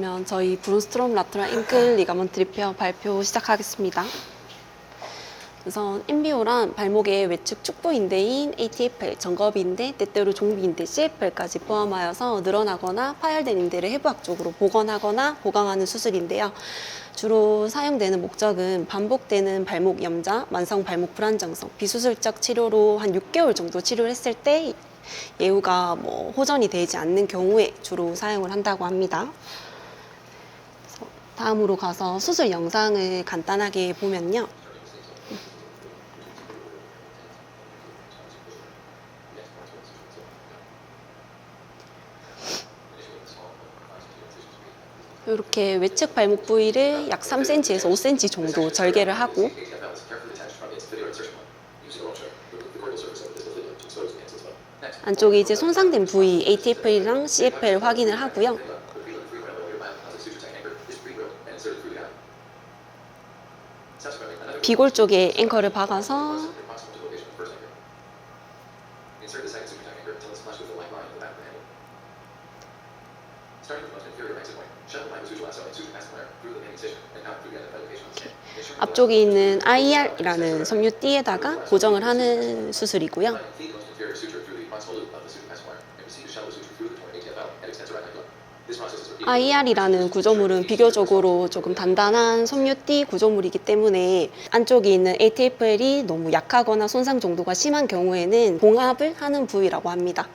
그러면 저희 브룬스트롬 라테랄 앵클 리가먼트 리페어 발표 시작하겠습니다. 우선 MBO란 발목의 외측 축부인대인 ATFL, 정거비인대, 때때로 종비인대 CFL까지 포함하여서 늘어나거나 파열된 인대를 해부학적으로 복원하거나 보강하는 수술인데요. 주로 사용되는 목적은 반복되는 발목 염좌, 만성 발목 불안정성, 비수술적 치료로 한 6개월 정도 치료를 했을 때 예후가 호전이 되지 않는 경우에 주로 사용을 한다고 합니다. 다음으로 가서 수술 영상을 간단하게 보면요. 이렇게 외측 발목 부위를 약 3cm에서 5cm 정도 절개를 하고 안쪽에 이제 손상된 부위 ATFL이랑 CFL 확인을 하고요. 비골 쪽에 앵커를 박아서 앞쪽에 있는 IER이라는 섬유띠에다가 고정을 하는 수술이고요. IER이라는 구조물은 비교적으로 조금 단단한 섬유띠 구조물이기 때문에 안쪽에 있는 ATFL이 너무 약하거나 손상 정도가 심한 경우에는 봉합을 하는 부위라고 합니다.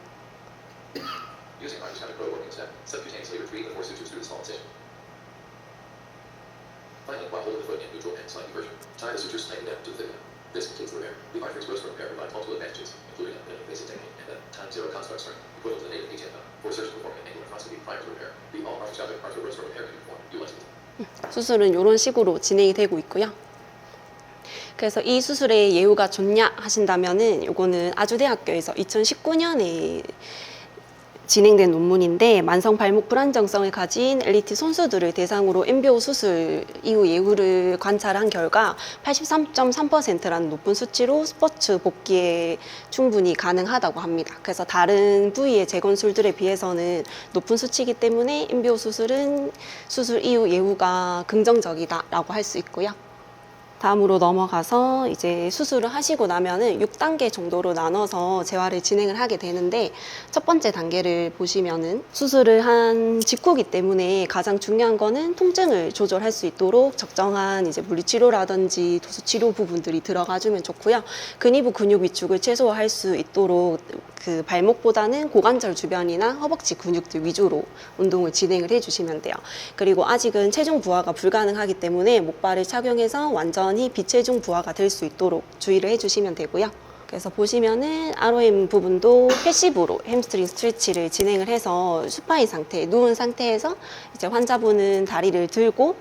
수술은 이런 식으로 진행이 되고 있고요. 그래서 이 수술의 예후가 좋냐 하신다면은 요거는 아주대학교에서 2019년에 진행된 논문인데 만성 발목 불안정성을 가진 엘리트 선수들을 대상으로 MBO 수술 이후 예후를 관찰한 결과 83.3%라는 높은 수치로 스포츠 복귀에 충분히 가능하다고 합니다. 그래서 다른 부위의 재건술들에 비해서는 높은 수치이기 때문에 MBO 수술은 수술 이후 예후가 긍정적이다라고 할 수 있고요. 다음으로 넘어가서 이제 수술을 하시고 나면은 6단계 정도로 나눠서 재활을 진행을 하게 되는데 첫 번째 단계를 보시면은 수술을 한 직후기 때문에 가장 중요한 거는 통증을 조절할 수 있도록 적정한 이제 물리치료라든지 도수치료 부분들이 들어가주면 좋고요. 근위부 근육 위축을 최소화할 수 있도록 그 발목보다는 고관절 주변이나 허벅지 근육들 위주로 운동을 진행을 해주시면 돼요. 그리고 아직은 체중 부하가 불가능하기 때문에 목발을 착용해서 완전히 비체중 부하가 될 수 있도록 주의를 해주시면 되고요. 그래서 보시면은 ROM 부분도 패시브로 햄스트링 스트레치를 진행을 해서 수파인 상태, 누운 상태에서 이제 환자분은 다리를 들고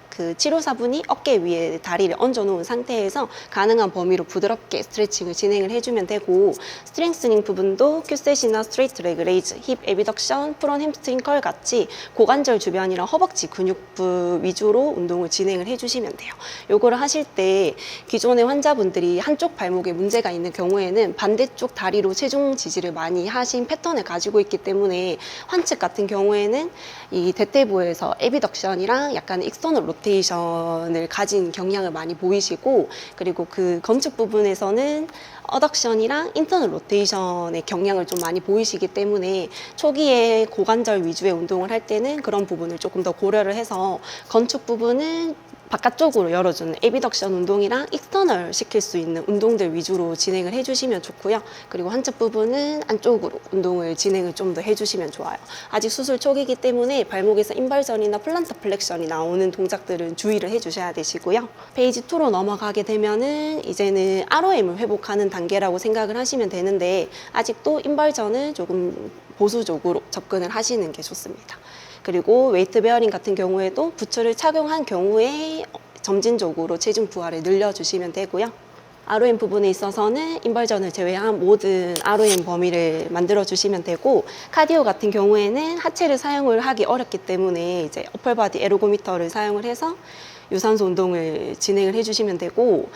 그 치료사분이 어깨 위에 다리를 얹어 놓은 상태에서 가능한 범위로 부드럽게 스트레칭을 진행을 해주면 되고 스트렝스닝 부분도 큐셋이나 스트레이트 레그 레이즈, 힙 에비덕션, 프론 햄스트링 컬 같이 고관절 주변이랑 허벅지 근육부 위주로 운동을 진행을 해주시면 돼요. 요거를 하실 때 기존의 환자분들이 한쪽 발목에 문제가 있는 경우에는 반대쪽 다리로 체중 지지를 많이 하신 패턴을 가지고 있기 때문에 환측 같은 경우에는 이 대퇴부에서 에비덕션이랑 약간 익스터널 로테이션을 가진 경향을 많이 보이시고 그리고 그 건축 부분에서는 어덕션이랑 인터널 로테이션의 경향을 좀 많이 보이시기 때문에 초기에 고관절 위주의 운동을 할 때는 그런 부분을 조금 더 고려를 해서 건축 부분은 바깥쪽으로 열어주는 에비덕션 운동이랑 익스터널 시킬 수 있는 운동들 위주로 진행을 해주시면 좋고요. 그리고 한쪽 부분은 안쪽으로 운동을 진행을 좀 더 해주시면 좋아요. 아직 수술 초기이기 때문에 발목에서 인발전이나 플란터 플렉션이 나오는 동작들은 주의를 해주셔야 되시고요. 페이지 2로 넘어가게 되면은 이제는 ROM을 회복하는 단계라고 생각을 하시면 되는데 아직도 인발전은 조금 보수적으로 접근을 하시는 게 좋습니다. 그리고 웨이트 베어링 같은 경우에도 부츠를 착용한 경우에 점진적으로 체중 부하를 늘려주시면 되고요. ROM 부분에 있어서는 인발전을 제외한 모든 ROM 범위를 만들어 주시면 되고 카디오 같은 경우에는 하체를 사용을 하기 어렵기 때문에 이제 어펄바디 에르고미터를 사용을 해서 유산소 운동을 진행을 해주시면 되고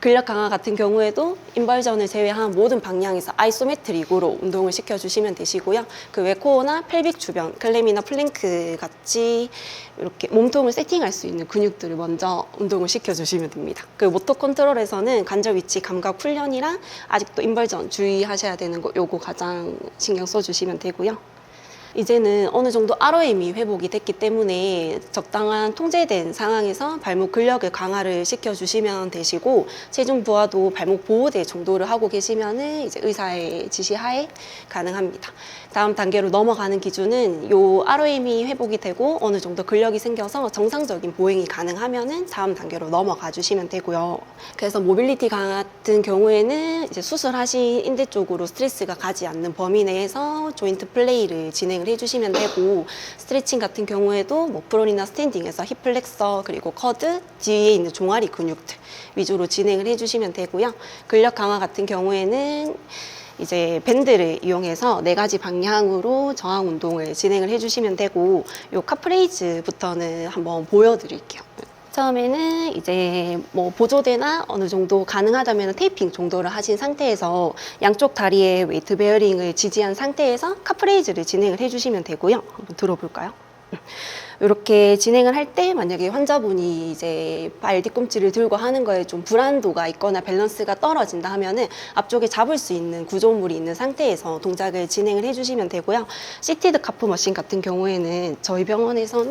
근력 강화 같은 경우에도 인벌전을 제외한 모든 방향에서 아이소메트릭으로 운동을 시켜주시면 되시고요. 그 외 코어나 펠빅 주변, 클램이나 플랭크 같이 이렇게 몸통을 세팅할 수 있는 근육들을 먼저 운동을 시켜주시면 됩니다. 그 모터 컨트롤에서는 관절 위치 감각 훈련이랑 아직도 인벌전 주의하셔야 되는 거 요거 가장 신경 써주시면 되고요. 이제는 어느 정도 ROM이 회복이 됐기 때문에 적당한 통제된 상황에서 발목 근력을 강화를 시켜주시면 되시고 체중 부하도 발목 보호대 정도를 하고 계시면은 이제 의사의 지시하에 가능합니다. 다음 단계로 넘어가는 기준은 요 ROM이 회복이 되고 어느 정도 근력이 생겨서 정상적인 보행이 가능하면은 다음 단계로 넘어가 주시면 되고요. 그래서 모빌리티 같은 경우에는 이제 수술하신 인대 쪽으로 스트레스가 가지 않는 범위 내에서 조인트 플레이를 진행을 해주시면 되고 스트레칭 같은 경우에도 뭐 프론이나 스탠딩에서 힙 플렉서 그리고 커드 뒤에 있는 종아리 근육들 위주로 진행을 해주시면 되고요. 근력 강화 같은 경우에는 이제 밴드를 이용해서 4가지 방향으로 저항 운동을 진행을 해주시면 되고 요 카프레이즈부터는 한번 보여드릴게요. 처음에는 이제 뭐 보조대나 어느 정도 가능하다면 테이핑 정도를 하신 상태에서 양쪽 다리에 웨이트 베어링을 지지한 상태에서 카프레이즈를 진행을 해주시면 되고요. 한번 들어볼까요? 이렇게 진행을 할 때 만약에 환자분이 이제 발 뒤꿈치를 들고 하는 거에 좀 불안도가 있거나 밸런스가 떨어진다 하면은 앞쪽에 잡을 수 있는 구조물이 있는 상태에서 동작을 진행을 해주시면 되고요. 시티드 카프 머신 같은 경우에는 저희 병원에서는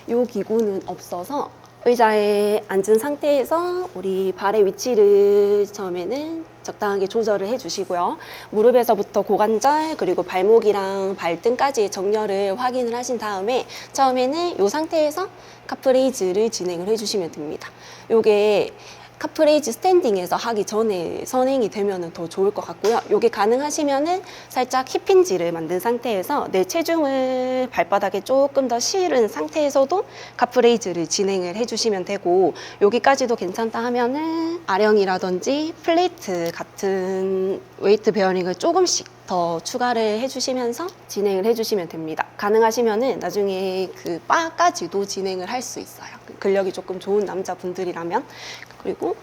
이 기구는 없어서 의자에 앉은 상태에서 우리 발의 위치를 처음에는 적당하게 조절을 해주시고요. 무릎에서부터 고관절 그리고 발목이랑 발등까지의 정렬을 확인을 하신 다음에 처음에는 이 상태에서 카프레이즈를 진행을 해주시면 됩니다. 이게 카프레이즈 스탠딩에서 하기 전에 선행이 되면 더 좋을 것 같고요. 이게 가능하시면은 살짝 힙힌지를 만든 상태에서 내 체중을 발바닥에 조금 더 실은 상태에서도 카프레이즈를 진행을 해주시면 되고 여기까지도 괜찮다 하면은 아령이라든지 플레이트 같은 웨이트 베어링을 조금씩 더 추가를 해주시면서 진행을 해주시면 됩니다. 가능하시면은 나중에 그 바까지도 진행을 할 수 있어요. 근력이 조금 좋은 남자분들이라면. 그리고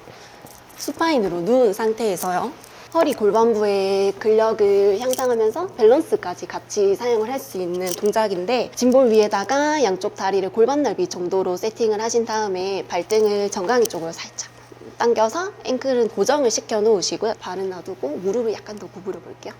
수파인으로 누운 상태에서요. 허리 골반부의 근력을 향상하면서 밸런스까지 같이 사용을 할 수 있는 동작인데 짐볼 위에다가 양쪽 다리를 골반 넓이 정도로 세팅을 하신 다음에 발등을 정강이 쪽으로 살짝 당겨서 앵클은 고정을 시켜 놓으시고요. 발은 놔두고 무릎을 약간 더 구부려 볼게요.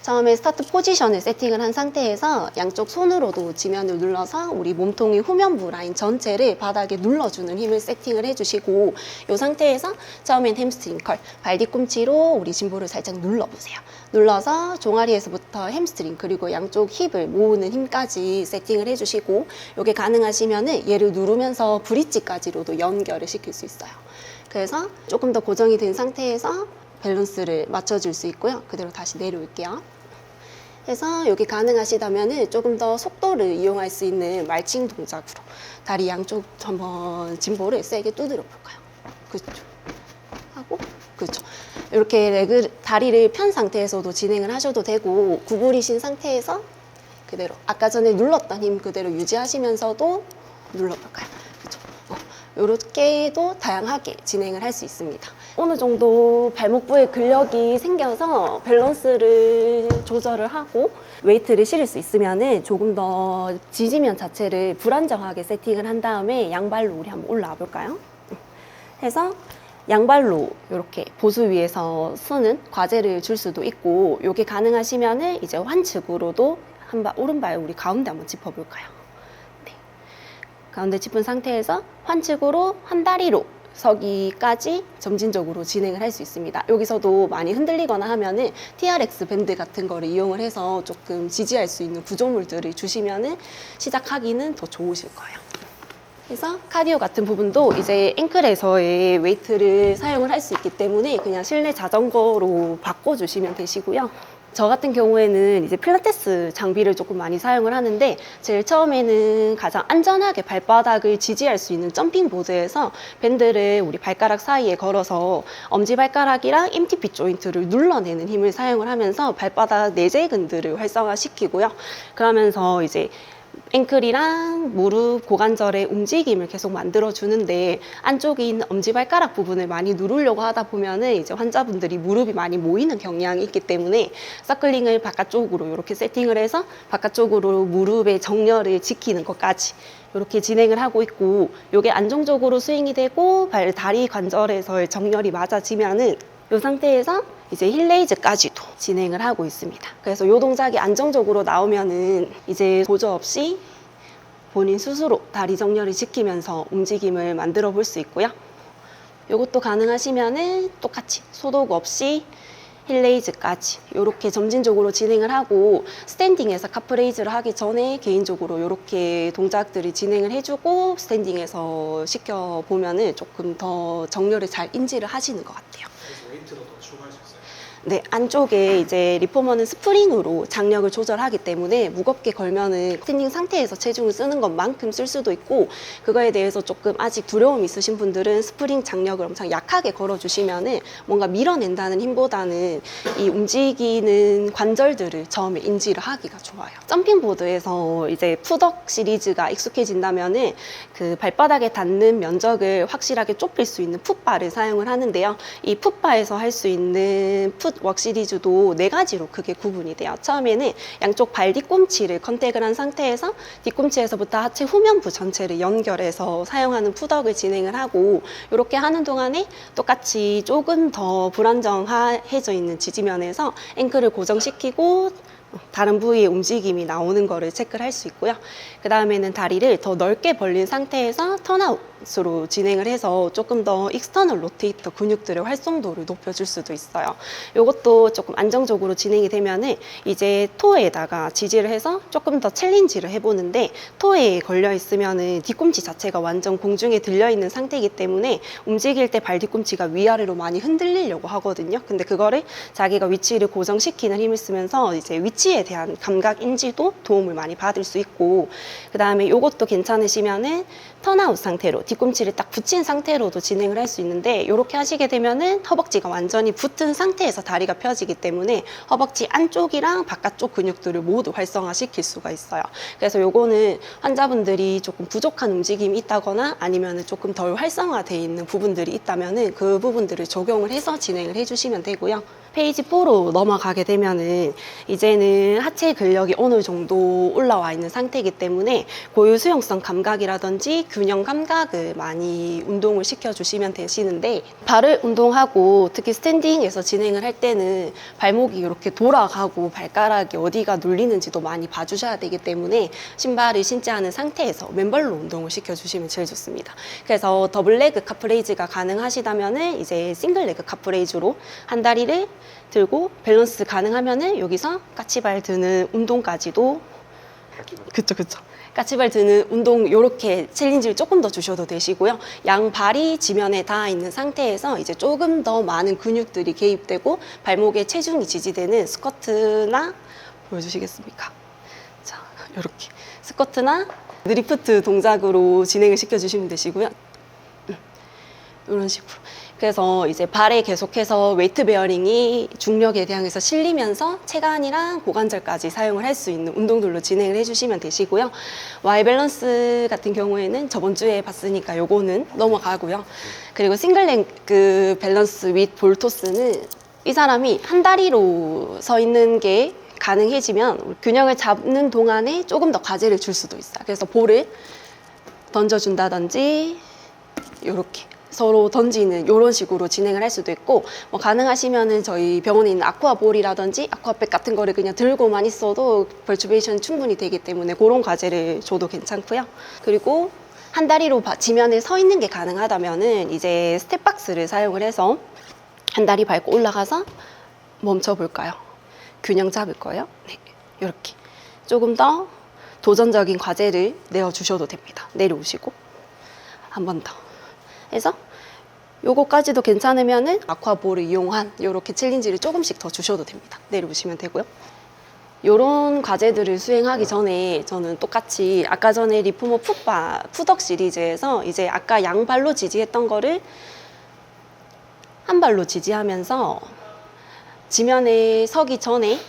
처음에 스타트 포지션을 세팅을 한 상태에서 양쪽 손으로도 지면을 눌러서 우리 몸통의 후면부 라인 전체를 바닥에 눌러주는 힘을 세팅을 해주시고 이 상태에서 처음엔 햄스트링 컬, 발 뒤꿈치로 우리 짐볼을 살짝 눌러보세요. 눌러서 종아리에서부터 햄스트링 그리고 양쪽 힙을 모으는 힘까지 세팅을 해주시고 이게 가능하시면 얘를 누르면서 브릿지까지로도 연결을 시킬 수 있어요. 그래서 조금 더 고정이 된 상태에서 밸런스를 맞춰줄 수 있고요. 그대로 다시 내려올게요. 그래서 여기 가능하시다면 조금 더 속도를 이용할 수 있는 말칭 동작으로 다리 양쪽 한번 짐볼을 세게 두드려 볼까요? 그렇죠. 하고 그렇죠. 이렇게 다리를 편 상태에서도 진행을 하셔도 되고 구부리신 상태에서 그대로 아까 전에 눌렀던 힘 그대로 유지하시면서도 눌러볼까요? 그렇죠. 이렇게도 다양하게 진행을 할 수 있습니다. 어느 정도 발목부에 근력이 생겨서 밸런스를 조절을 하고 웨이트를 실을 수 있으면 조금 더 지지면 자체를 불안정하게 세팅을 한 다음에 양발로 우리 한번 올라와 볼까요? 해서 양발로 이렇게 보수 위에서 서는 과제를 줄 수도 있고 이게 가능하시면 이제 환측으로도 오른발 우리 가운데 한번 짚어볼까요? 네. 가운데 짚은 상태에서 환측으로 한 다리로 서기까지 점진적으로 진행을 할 수 있습니다. 여기서도 많이 흔들리거나 하면은 TRX 밴드 같은 거를 이용을 해서 조금 지지할 수 있는 구조물들을 주시면은 시작하기는 더 좋으실 거예요. 그래서 카디오 같은 부분도 이제 앵클에서의 웨이트를 사용을 할 수 있기 때문에 그냥 실내 자전거로 바꿔주시면 되시고요. 저 같은 경우에는 이제 필라테스 장비를 조금 많이 사용을 하는데 제일 처음에는 가장 안전하게 발바닥을 지지할 수 있는 점핑 보드에서 밴드를 우리 발가락 사이에 걸어서 엄지발가락이랑 MTP 조인트를 눌러내는 힘을 사용을 하면서 발바닥 내재근들을 활성화시키고요. 그러면서 이제 앵클이랑 무릎, 고관절의 움직임을 계속 만들어주는데 안쪽에 있는 엄지발가락 부분을 많이 누르려고 하다 보면은 이제 환자분들이 무릎이 많이 모이는 경향이 있기 때문에 서클링을 바깥쪽으로 이렇게 세팅을 해서 바깥쪽으로 무릎의 정렬을 지키는 것까지 이렇게 진행을 하고 있고, 이게 안정적으로 스윙이 되고 다리 관절에서의 정렬이 맞아지면은 이 상태에서 이제 힐레이즈까지도 진행을 하고 있습니다. 그래서 이 동작이 안정적으로 나오면은 이제 보조 없이 본인 스스로 다리 정렬을 지키면서 움직임을 만들어 볼 수 있고요. 이것도 가능하시면은 똑같이 소독 없이 힐레이즈까지 이렇게 점진적으로 진행을 하고, 스탠딩에서 카프레이즈를 하기 전에 개인적으로 이렇게 동작들을 진행을 해주고 스탠딩에서 시켜보면은 조금 더 정렬을 잘 인지를 하시는 것 같아요. 그래서 웨이트도 더 추가할 수 있어요? 네, 안쪽에 이제 리포머는 스프링으로 장력을 조절하기 때문에 무겁게 걸면은 스탠딩 상태에서 체중을 쓰는 것만큼 쓸 수도 있고, 그거에 대해서 조금 아직 두려움이 있으신 분들은 스프링 장력을 엄청 약하게 걸어주시면은 뭔가 밀어낸다는 힘보다는 이 움직이는 관절들을 처음에 인지를 하기가 좋아요. 점핑보드에서 이제 풋업 시리즈가 익숙해진다면은 그 발바닥에 닿는 면적을 확실하게 좁힐 수 있는 풋바를 사용을 하는데요. 이 풋바에서 할 수 있는 풋웍 시리즈도 4가지로 크게 구분이 돼요. 처음에는 양쪽 발 뒤꿈치를 컨택을 한 상태에서 뒤꿈치에서부터 하체 후면부 전체를 연결해서 사용하는 풋웍을 진행을 하고, 이렇게 하는 동안에 똑같이 조금 더 불안정해져 있는 지지면에서 앵클을 고정시키고 다른 부위의 움직임이 나오는 거를 체크를 할 수 있고요. 그 다음에는 다리를 더 넓게 벌린 상태에서 턴아웃으로 진행을 해서 조금 더 익스터널 로테이터 근육들의 활성도를 높여줄 수도 있어요. 이것도 조금 안정적으로 진행이 되면은 이제 토에다가 지지를 해서 조금 더 챌린지를 해보는데, 토에 걸려 있으면은 뒤꿈치 자체가 완전 공중에 들려 있는 상태이기 때문에 움직일 때 발 뒤꿈치가 위아래로 많이 흔들리려고 하거든요. 근데 그거를 자기가 위치를 고정시키는 힘을 쓰면서 이제 위치에 대한 감각 인지도 도움을 많이 받을 수 있고, 그 다음에 이것도 괜찮으시면은 턴아웃 상태로 뒤꿈치를 딱 붙인 상태로도 진행을 할 수 있는데, 이렇게 하시게 되면은 허벅지가 완전히 붙은 상태에서 다리가 펴지기 때문에 허벅지 안쪽이랑 바깥쪽 근육들을 모두 활성화시킬 수가 있어요. 그래서 요거는 환자분들이 조금 부족한 움직임이 있다거나 아니면 조금 덜 활성화되어 있는 부분들이 있다면은 그 부분들을 적용을 해서 진행을 해주시면 되고요. 페이지 4로 넘어가게 되면은 이제는 하체 근력이 어느 정도 올라와 있는 상태이기 때문에 고유 수용성 감각이라든지 균형 감각을 많이 운동을 시켜주시면 되시는데, 발을 운동하고 특히 스탠딩에서 진행을 할 때는 발목이 이렇게 돌아가고 발가락이 어디가 눌리는지도 많이 봐주셔야 되기 때문에 신발을 신지 않은 상태에서 맨발로 운동을 시켜주시면 제일 좋습니다. 그래서 더블레그 카프레이즈가 가능하시다면은 이제 싱글레그 카프레이즈로 한 다리를 들고 밸런스 가능하면은 여기서 까치발 드는 운동까지도, 그쵸 까치발 드는 운동 요렇게 챌린지를 조금 더 주셔도 되시고요. 양 발이 지면에 닿아 있는 상태에서 이제 조금 더 많은 근육들이 개입되고 발목에 체중이 지지되는 스쿼트나, 보여주시겠습니까? 자, 요렇게 스쿼트나 드리프트 동작으로 진행을 시켜주시면 되시고요. 이런 식으로. 그래서 이제 발에 계속해서 웨이트 베어링이 중력에 대항해서 실리면서 체간이랑 고관절까지 사용을 할 수 있는 운동들로 진행을 해주시면 되시고요. Y 밸런스 같은 경우에는 저번 주에 봤으니까 요거는 넘어가고요. 그리고 싱글레그 밸런스 윗 볼토스는 이 사람이 한 다리로 서 있는 게 가능해지면 균형을 잡는 동안에 조금 더 과제를 줄 수도 있어요. 그래서 볼을 던져준다든지 이렇게 서로 던지는 이런 식으로 진행을 할 수도 있고, 뭐 가능하시면은 저희 병원에 있는 아쿠아볼이라든지 아쿠아백 같은 거를 그냥 들고만 있어도 벌추베이션 충분히 되기 때문에 그런 과제를 줘도 괜찮고요. 그리고 한 다리로 지면에 서 있는 게 가능하다면은 이제 스텝박스를 사용을 해서 한 다리 밟고 올라가서 멈춰 볼까요? 균형 잡을 거예요. 네, 이렇게 조금 더 도전적인 과제를 내어주셔도 됩니다. 내려오시고 한 번 더 해서 요거까지도 괜찮으면은 아쿠아볼을 이용한 이렇게 챌린지를 조금씩 더 주셔도 됩니다. 내려오시면 되고요. 요런 과제들을 수행하기 전에 저는 똑같이 아까 전에 리포머 풋웍 시리즈에서 이제 아까 양발로 지지했던 거를 한 발로 지지하면서 지면에 서기 전에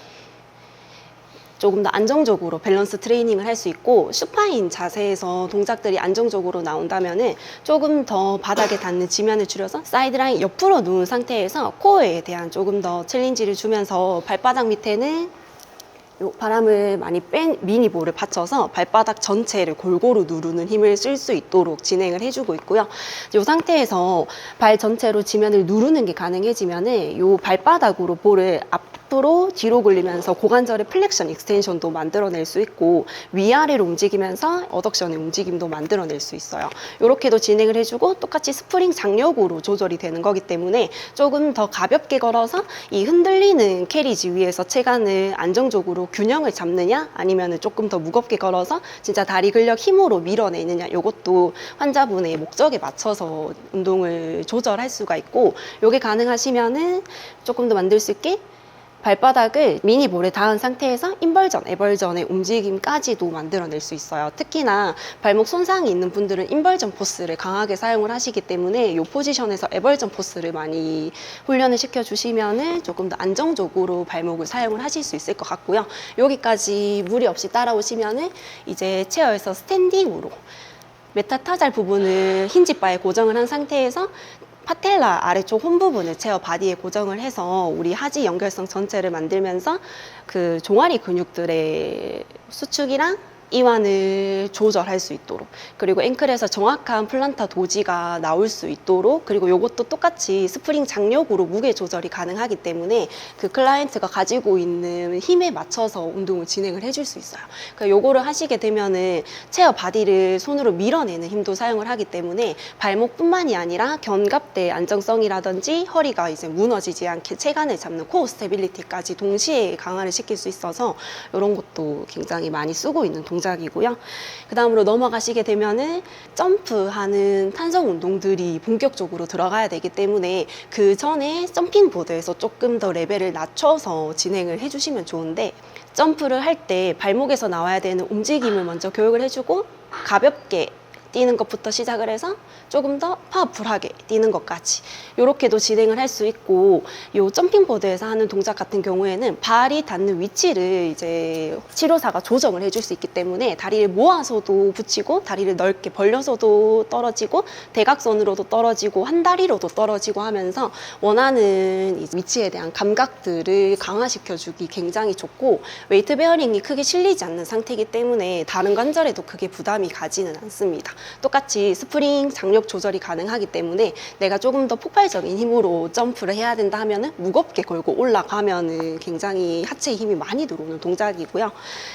조금 더 안정적으로 밸런스 트레이닝을 할 수 있고, 슈파인 자세에서 동작들이 안정적으로 나온다면은 조금 더 바닥에 닿는 지면을 줄여서 사이드라인 옆으로 누운 상태에서 코어에 대한 조금 더 챌린지를 주면서 발바닥 밑에는 요 바람을 많이 뺀 미니볼을 받쳐서 발바닥 전체를 골고루 누르는 힘을 쓸 수 있도록 진행을 해주고 있고요. 이 상태에서 발 전체로 지면을 누르는 게 가능해지면은 요 발바닥으로 볼을 앞으로 뒤로 굴리면서 고관절의 플렉션 익스텐션도 만들어낼 수 있고, 위아래로 움직이면서 어덕션의 움직임도 만들어낼 수 있어요. 이렇게도 진행을 해주고, 똑같이 스프링 장력으로 조절이 되는 거기 때문에 조금 더 가볍게 걸어서 이 흔들리는 캐리지 위에서 체간을 안정적으로 균형을 잡느냐, 아니면 조금 더 무겁게 걸어서 진짜 다리 근력 힘으로 밀어내느냐, 이것도 환자분의 목적에 맞춰서 운동을 조절할 수가 있고, 이게 가능하시면은 조금 더 만들 수 있게 발바닥을 미니볼에 닿은 상태에서 인벌전, 에벌전의 움직임까지도 만들어낼 수 있어요. 특히나 발목 손상이 있는 분들은 인벌전 포스를 강하게 사용을 하시기 때문에 이 포지션에서 에벌전 포스를 많이 훈련을 시켜주시면 조금 더 안정적으로 발목을 사용을 하실 수 있을 것 같고요. 여기까지 무리 없이 따라오시면 이제 체어에서 스탠딩으로 메타타잘 부분을 힌지바에 고정을 한 상태에서 파텔라 아래쪽 홈 부분을 체어 바디에 고정을 해서 우리 하지 연결성 전체를 만들면서 그 종아리 근육들의 수축이랑 이완을 조절할 수 있도록, 그리고 앵클에서 정확한 플란타 도지가 나올 수 있도록, 그리고 이것도 똑같이 스프링 장력으로 무게 조절이 가능하기 때문에 그 클라이언트가 가지고 있는 힘에 맞춰서 운동을 진행을 해줄 수 있어요. 그러니까 요거를 하시게 되면은 체어 바디를 손으로 밀어내는 힘도 사용을 하기 때문에 발목뿐만이 아니라 견갑대 안정성이라든지 허리가 이제 무너지지 않게 체간을 잡는 코어 스테빌리티까지 동시에 강화를 시킬 수 있어서 이런 것도 굉장히 많이 쓰고 있는 동작이고요. 그 다음으로 넘어가시게 되면은 점프하는 탄성 운동들이 본격적으로 들어가야 되기 때문에 그 전에 점핑 보드에서 조금 더 레벨을 낮춰서 진행을 해주시면 좋은데, 점프를 할 때 발목에서 나와야 되는 움직임을 먼저 교육을 해주고, 가볍게 뛰는 것부터 시작을 해서 조금 더 파워풀하게 뛰는 것까지 이렇게도 진행을 할 수 있고, 이 점핑보드에서 하는 동작 같은 경우에는 발이 닿는 위치를 이제 치료사가 조정을 해줄 수 있기 때문에 다리를 모아서도 붙이고, 다리를 넓게 벌려서도 떨어지고, 대각선으로도 떨어지고, 한 다리로도 떨어지고 하면서 원하는 이 위치에 대한 감각들을 강화시켜주기 굉장히 좋고, 웨이트 베어링이 크게 실리지 않는 상태이기 때문에 다른 관절에도 크게 부담이 가지는 않습니다. 똑같이 스프링 장력 조절이 가능하기 때문에 내가 조금 더 폭발적인 힘으로 점프를 해야 된다 하면은 무겁게 걸고 올라가면은 굉장히 하체에 힘이 많이 들어오는 동작이고요.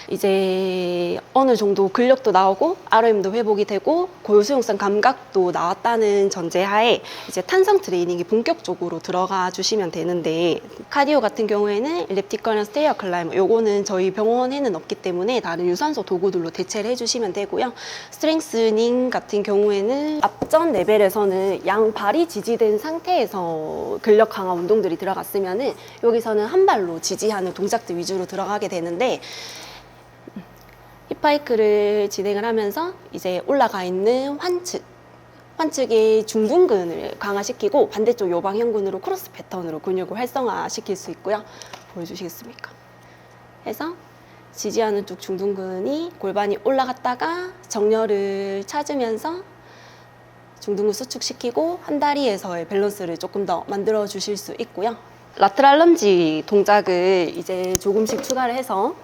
이제 어느 정도 근력도 나오고 ROM도 회복이 되고 고요수용성 감각도 나왔다는 전제하에 이제 탄성 트레이닝이 본격적으로 들어가 주시면 되는데, 카디오 같은 경우에는 엘립티컬 스테이어 클라이머, 요거는 저희 병원에는 없기 때문에 다른 유산소 도구들로 대체를 해주시면 되고요. 스트렝스닝 같은 경우에는 앞전 레벨에서는 양발이 지지된 상태에서 근력 강화 운동들이 들어갔으면은 여기서는 한 발로 지지하는 동작들 위주로 들어가게 되는데, 힙하이크를 진행을 하면서 이제 올라가 있는 환측의 중둔근을 강화시키고 반대쪽 요방형근으로 크로스 패턴으로 근육을 활성화시킬 수 있고요. 보여주시겠습니까? 해서 지지하는 쪽 중둔근이 골반이 올라갔다가 정렬을 찾으면서 중둔근 수축시키고 한 다리에서의 밸런스를 조금 더 만들어 주실 수 있고요. 라테랄 런지 동작을 이제 조금씩 추가를 해서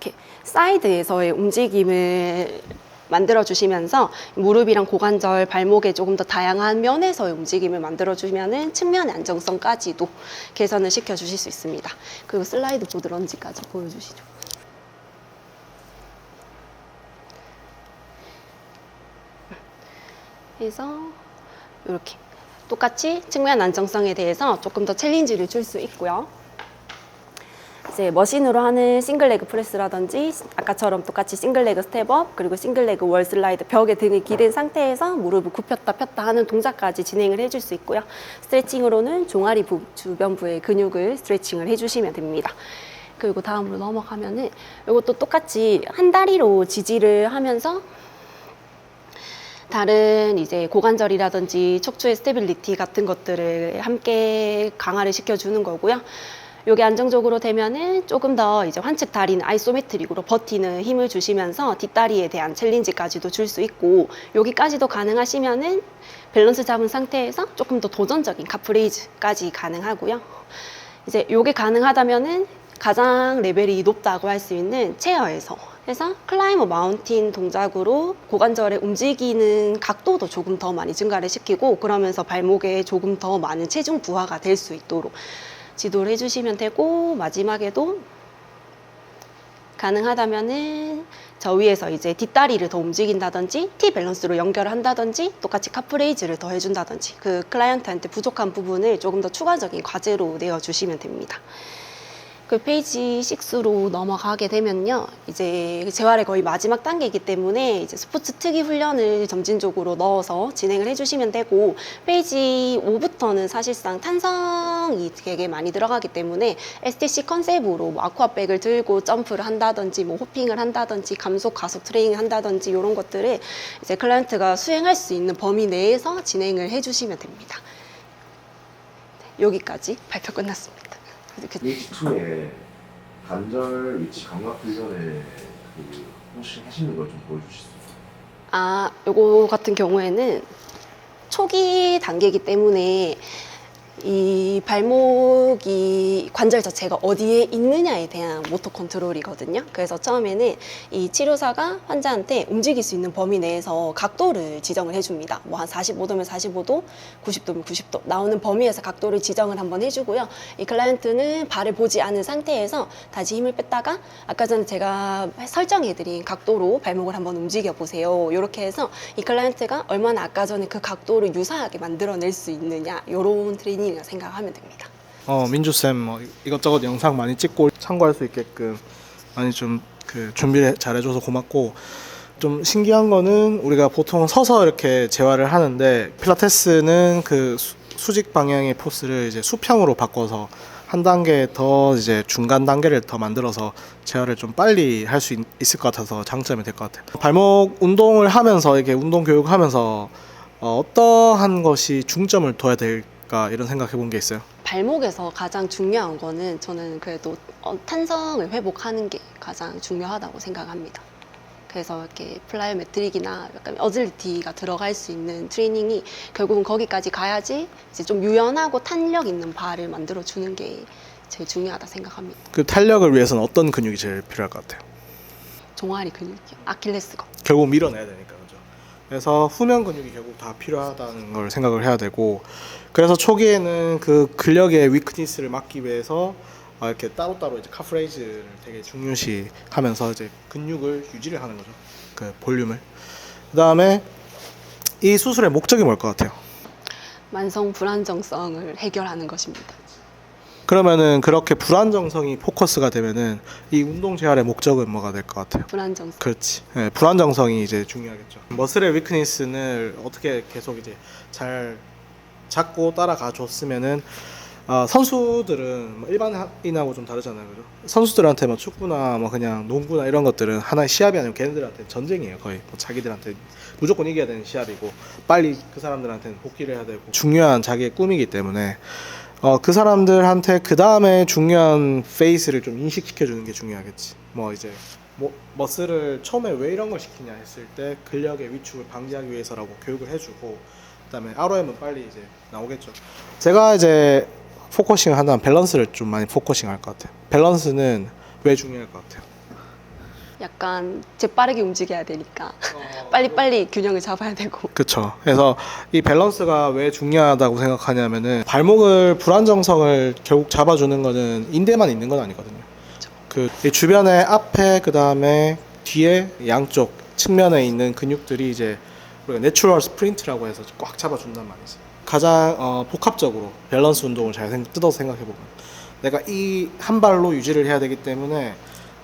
이렇게 사이드에서의 움직임을 만들어 주시면서 무릎이랑 고관절, 발목에 조금 더 다양한 면에서의 움직임을 만들어 주면은 측면의 안정성까지도 개선을 시켜 주실 수 있습니다. 그리고 슬라이드 보드 런지까지 보여주시죠. 해서 이렇게 똑같이 측면 안정성에 대해서 조금 더 챌린지를 줄 수 있고요. 이제 머신으로 하는 싱글레그 프레스라든지 아까처럼 똑같이 싱글레그 스텝업, 그리고 싱글레그 월 슬라이드, 벽에 등을 기댄 상태에서 무릎을 굽혔다 폈다 하는 동작까지 진행을 해줄 수 있고요. 스트레칭으로는 종아리 주변부의 근육을 스트레칭을 해주시면 됩니다. 그리고 다음으로 넘어가면은 이것도 똑같이 한 다리로 지지를 하면서 다른 이제 고관절이라든지 척추의 스테빌리티 같은 것들을 함께 강화를 시켜주는 거고요. 요게 안정적으로 되면은 조금 더 이제 환측 다리는 아이소메트릭으로 버티는 힘을 주시면서 뒷다리에 대한 챌린지까지도 줄 수 있고, 여기까지도 가능하시면은 밸런스 잡은 상태에서 조금 더 도전적인 카프레이즈까지 가능하고요. 이제 요게 가능하다면은 가장 레벨이 높다고 할 수 있는 체어에서 해서 클라이머 마운틴 동작으로 고관절의 움직이는 각도도 조금 더 많이 증가를 시키고, 그러면서 발목에 조금 더 많은 체중 부하가 될 수 있도록 지도를 해주시면 되고, 마지막에도 가능하다면은 저 위에서 이제 뒷다리를 더 움직인다든지 T 밸런스로 연결을 한다든지 똑같이 카프레이즈를 더 해준다든지 그 클라이언트한테 부족한 부분을 조금 더 추가적인 과제로 내어주시면 됩니다. 그 페이지 6로 넘어가게 되면요, 이제 재활의 거의 마지막 단계이기 때문에 이제 스포츠 특기 훈련을 점진적으로 넣어서 진행을 해주시면 되고, 페이지 5부터는 사실상 탄성이 되게 많이 들어가기 때문에 STC 컨셉으로 뭐 아쿠아백을 들고 점프를 한다든지 뭐 호핑을 한다든지 감속 가속 트레이닝 한다든지 이런 것들을 이제 클라이언트가 수행할 수 있는 범위 내에서 진행을 해주시면 됩니다. 네, 여기까지 발표 끝났습니다. H2에 관절 위치 감각 훈련에 그 혹시 하시는 걸 좀 보여주실 수 있어요? 요거 같은 경우에는 초기 단계이기 때문에 이 발목이 관절 자체가 어디에 있느냐에 대한 모터 컨트롤이거든요. 그래서 처음에는 이 치료사가 환자한테 움직일 수 있는 범위 내에서 각도를 지정을 해줍니다. 뭐 한 45도면 45도, 90도면 90도 나오는 범위에서 각도를 지정을 한번 해주고요. 이 클라이언트는 발을 보지 않은 상태에서 다시 힘을 뺐다가 아까 전에 제가 설정해드린 각도로 발목을 한번 움직여 보세요. 이렇게 해서 이 클라이언트가 얼마나 아까 전에 그 각도를 유사하게 만들어낼 수 있느냐, 이런 트레이닝 생각하면 됩니다. 민주쌤 뭐 이것저것 영상 많이 찍고 참고할 수 있게끔 많이 좀 그 준비를 잘해줘서 고맙고, 좀 신기한 거는 우리가 보통 서서 이렇게 재활을 하는데 필라테스는 그 수직 방향의 포스를 이제 수평으로 바꿔서 한 단계 더 이제 중간 단계를 더 만들어서 재활을 좀 빨리 할 수 있을 것 같아서 장점이 될 것 같아요. 발목 운동을 하면서 이렇게 운동 교육하면서 어떠한 것이 중점을 둬야 될까 이런 생각해 본 게 있어요. 발목에서 가장 중요한 거는 저는 그래도 탄성을 회복하는 게 가장 중요하다고 생각합니다. 그래서 이렇게 플라이오메트릭이나 약간 어질리티가 들어갈 수 있는 트레이닝이 결국은 거기까지 가야지 이제 좀 유연하고 탄력 있는 발을 만들어 주는 게 제일 중요하다 생각합니다. 그 탄력을 위해서는 어떤 근육이 제일 필요할 것 같아요? 종아리 근육이요. 아킬레스건. 결국 밀어내야 되니까, 그죠? 그래서 후면 근육이 결국 다 필요하다는 걸 생각을 해야 되고, 그래서 초기에는 그 근력의 위크니스를 막기 위해서 이렇게 따로따로 이제 카프레이즈를 되게 중요시 하면서 이제 근육을 유지를 하는 거죠. 그 볼륨을. 그 다음에 이 수술의 목적이 뭘 것 같아요? 만성 불안정성을 해결하는 것입니다. 그러면은 그렇게 불안정성이 포커스가 되면은 이 운동 재활의 목적은 뭐가 될 것 같아요? 불안정성. 그렇지. 네, 불안정성이 이제 중요하겠죠. 머슬의 위크니스를 어떻게 계속 이제 잘 잡고 따라가 줬으면은 선수들은 뭐 일반인하고 좀 다르잖아요, 그죠? 선수들한테 뭐 축구나 뭐 그냥 농구나 이런 것들은 하나의 시합이 아니고 걔네들한테 전쟁이에요, 거의. 뭐 자기들한테 무조건 이겨야 되는 시합이고, 빨리 그 사람들한테는 복귀를 해야 되고, 중요한 자기의 꿈이기 때문에 그 사람들한테 그 다음에 중요한 페이스를 좀 인식시켜 주는 게 중요하겠지. 뭐 이제 머슬을 처음에 왜 이런 걸 시키냐 했을 때 근력의 위축을 방지하기 위해서라고 교육을 해주고, 그다음에 ROM은 빨리 이제 나오겠죠. 제가 이제 포커싱을 한다면 밸런스를 좀 많이 포커싱할 것 같아요. 밸런스는 왜 중요할 것 같아요? 약간 재빠르게 움직여야 되니까 빨리빨리 균형을 잡아야 되고. 그렇죠. 그래서 이 밸런스가 왜 중요하다고 생각하냐면은 발목을 불안정성을 결국 잡아주는 거는 인대만 있는 건 아니거든요. 그 주변에 앞에 그 다음에 뒤에 양쪽 측면에 있는 근육들이 이제 우리가 내추럴 스프린트라고 해서 꽉 잡아준단 말이지. 가장 복합적으로 밸런스 운동을 잘 뜯어서 생각해보면 내가 이 한 발로 유지를 해야 되기 때문에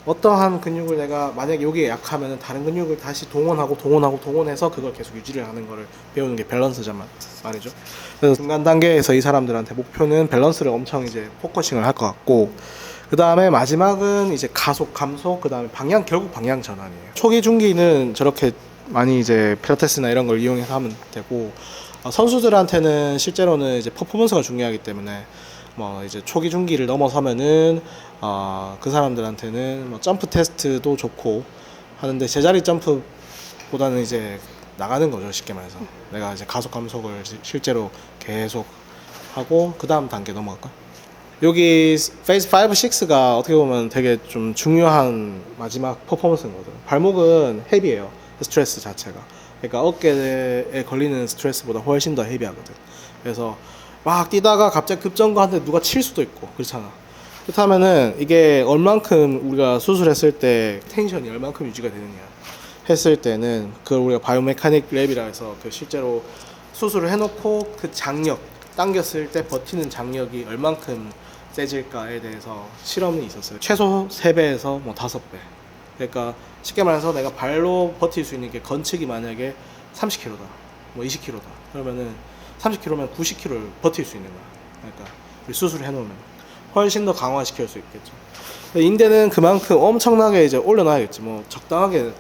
어떠한 근육을 내가 만약에 여기에 약하면 다른 근육을 다시 동원해서 그걸 계속 유지를 하는 거를 배우는 게 밸런스란 말이죠. 그래서 중간 단계에서 이 사람들한테 목표는 밸런스를 엄청 이제 포커싱을 할 것 같고, 그 다음에 마지막은 이제 가속, 감속, 그 다음에 결국 방향 전환이에요. 초기, 중기는 저렇게 많이 이제 필라테스나 이런 걸 이용해서 하면 되고, 선수들한테는 실제로는 이제 퍼포먼스가 중요하기 때문에 뭐 이제 초기 중기를 넘어서면은 그 사람들한테는 뭐 점프 테스트도 좋고 하는데 제자리 점프보다는 이제 나가는 거죠, 쉽게 말해서. 내가 이제 가속 감속을 실제로 계속 하고 그 다음 단계 넘어갈까? 여기 페이스 5, 6가 어떻게 보면 되게 좀 중요한 마지막 퍼포먼스인 거든. 발목은 헤비해요, 스트레스 자체가. 그러니까 어깨에 걸리는 스트레스보다 훨씬 더 헤비하거든. 그래서 막 뛰다가 갑자기 급정거하는데 누가 칠 수도 있고 그렇잖아. 그렇다면은 이게 얼만큼 우리가 수술했을 때 텐션이 얼만큼 유지가 되느냐 했을 때는 그걸 우리가 바이오메카닉 랩이라 해서 그 실제로 수술을 해놓고 그 장력 당겼을 때 버티는 장력이 얼만큼 세질까에 대해서 실험이 있었어요. 최소 3배에서 뭐 5배. 그러니까 쉽게 말해서 내가 발로 버틸 수 있는 게 건축이 만약에 30kg다, 뭐 20kg다. 그러면은 30kg면 90kg를 버틸 수 있는 거야. 그러니까 우리 수술을 해놓으면 훨씬 더 강화시킬 수 있겠죠. 인대는 그만큼 엄청나게 이제 올려놔야겠지. 뭐 적당하게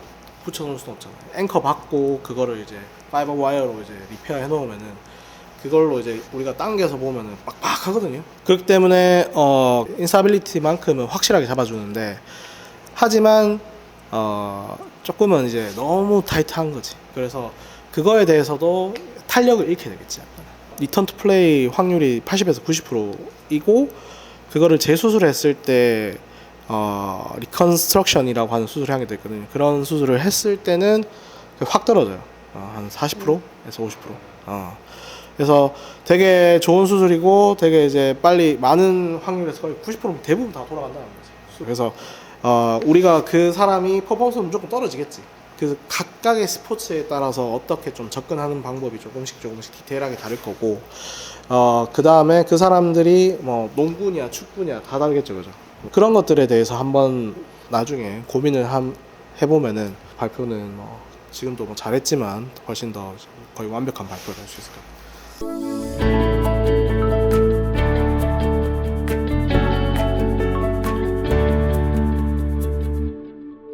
붙여놓을 수는 없잖아요. 앵커 받고 그거를 이제 파이버 와이어로 이제 리페어 해놓으면은 그걸로 이제 우리가 당겨서 보면은 빡빡하거든요. 그렇기 때문에 인스타빌리티만큼은 확실하게 잡아주는데, 하지만 조금은 이제 너무 타이트한 거지. 그래서 그거에 대해서도 탄력을 잃게 되겠지. 약간. 리턴 투 플레이 확률이 80에서 90%이고 그거를 재수술했을 때 리컨스트럭션이라고 하는 수술을 하게 되거든요. 그런 수술을 했을 때는 확 떨어져요. 한 40%에서 50%. 그래서 되게 좋은 수술이고 되게 이제 빨리 많은 확률에서 거의 90% 대부분 다 돌아간다는 거지. 그래서 우리가 그 사람이 퍼포먼스는 무조건 떨어지겠지. 그 각각의 스포츠에 따라서 어떻게 좀 접근하는 방법이 조금씩 디테일하게 다를 거고, 그 다음에 그 사람들이 뭐 농구냐 축구냐 다 다르겠죠, 그죠? 그런 것들에 대해서 한번 나중에 고민을 해보면은 발표는 뭐 지금도 뭐 잘했지만 훨씬 더 거의 완벽한 발표를 할 수 있을 것 같아요.